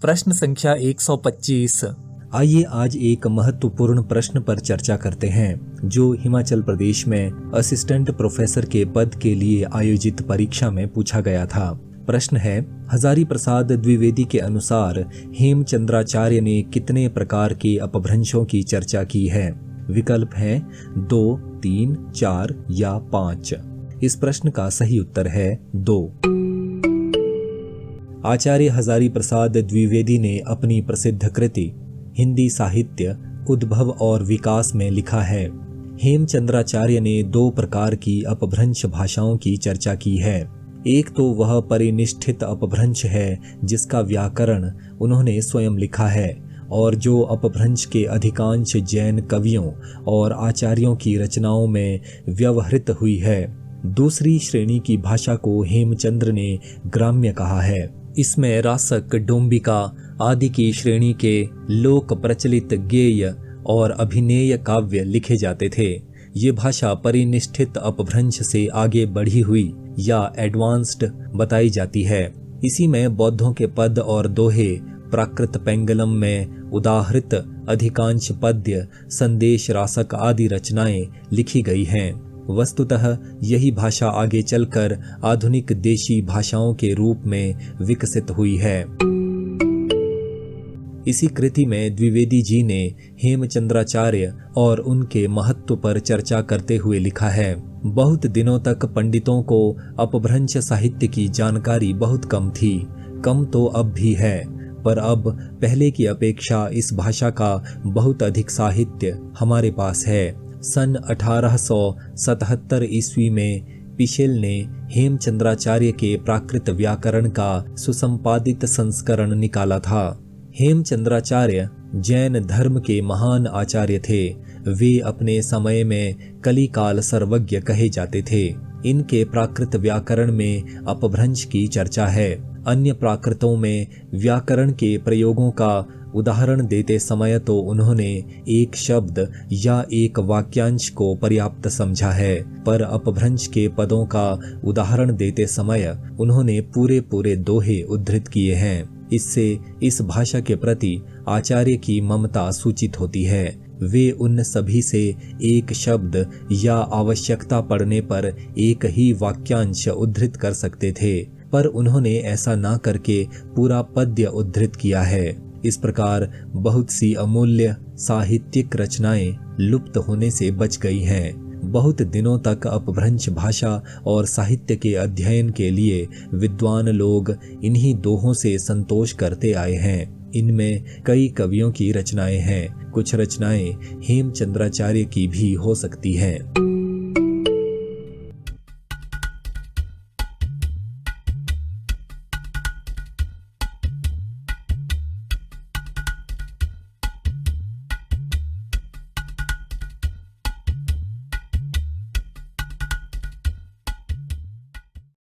प्रश्न संख्या 125। आइए आज एक महत्वपूर्ण प्रश्न पर चर्चा करते हैं जो हिमाचल प्रदेश में असिस्टेंट प्रोफेसर के पद के लिए आयोजित परीक्षा में पूछा गया था। प्रश्न है, हजारी प्रसाद द्विवेदी के अनुसार हेमचंद्राचार्य ने कितने प्रकार के अपभ्रंशों की चर्चा की है? विकल्प हैं 2, 3, 4 या 5। इस प्रश्न का सही उत्तर है 2। आचार्य हजारी प्रसाद द्विवेदी ने अपनी प्रसिद्ध कृति हिंदी साहित्य उद्भव और विकास में लिखा है, हेमचंद्राचार्य ने 2 प्रकार की अपभ्रंश भाषाओं की चर्चा की है। एक तो वह परिनिष्ठित अपभ्रंश है जिसका व्याकरण उन्होंने स्वयं लिखा है और जो अपभ्रंश के अधिकांश जैन कवियों और आचार्यों की रचनाओं में व्यवहृत हुई है। दूसरी श्रेणी की भाषा को हेमचंद्र ने ग्राम्य कहा है। इसमें रासक, डोंबिका आदि की श्रेणी के लोक प्रचलित गेय और अभिनेय काव्य लिखे जाते थे। ये भाषा परिनिष्ठित अपभ्रंश से आगे बढ़ी हुई या एडवांस्ड बताई जाती है। इसी में बौद्धों के पद और दोहे, प्राकृत पेंगलम में उदाहृत अधिकांश पद्य, संदेश रासक आदि रचनाएं लिखी गई हैं। वस्तुतः यही भाषा आगे चलकर आधुनिक देशी भाषाओं के रूप में विकसित हुई है। इसी कृति में द्विवेदी जी ने हेमचंद्राचार्य और उनके महत्व पर चर्चा करते हुए लिखा है, बहुत दिनों तक पंडितों को अपभ्रंश साहित्य की जानकारी बहुत कम थी। कम तो अब भी है, पर अब पहले की अपेक्षा इस भाषा का बहुत अधिक साहित्य हमारे पास है। सन 1877 ईस्वी में पिशेल ने हेमचंद्राचार्य के प्राकृत व्याकरण का सुसंपादित संस्करण निकाला था। हेमचंद्राचार्य जैन धर्म के महान आचार्य थे। वे अपने समय में कलिकाल सर्वज्ञ कहे जाते थे। इनके प्राकृत व्याकरण में अपभ्रंश की चर्चा है। अन्य प्राकृतों में व्याकरण के प्रयोगों का उदाहरण देते समय तो उन्होंने एक शब्द या एक वाक्यांश को पर्याप्त समझा है, पर अपभ्रंश के पदों का उदाहरण देते समय उन्होंने पूरे दोहे उद्धृत किए हैं। इससे इस भाषा के प्रति आचार्य की ममता सूचित होती है। वे उन सभी से एक शब्द या आवश्यकता पड़ने पर एक ही वाक्यांश उद्धृत कर सकते थे, पर उन्होंने ऐसा ना करके पूरा पद्य उद्धृत किया है। इस प्रकार बहुत सी अमूल्य साहित्यिक रचनाएं लुप्त होने से बच गई हैं। बहुत दिनों तक अपभ्रंश भाषा और साहित्य के अध्ययन के लिए विद्वान लोग इन्हीं दोहों से संतोष करते आए हैं। इनमें कई कवियों की रचनाएं हैं। कुछ रचनाएं हेमचंद्राचार्य की भी हो सकती हैं।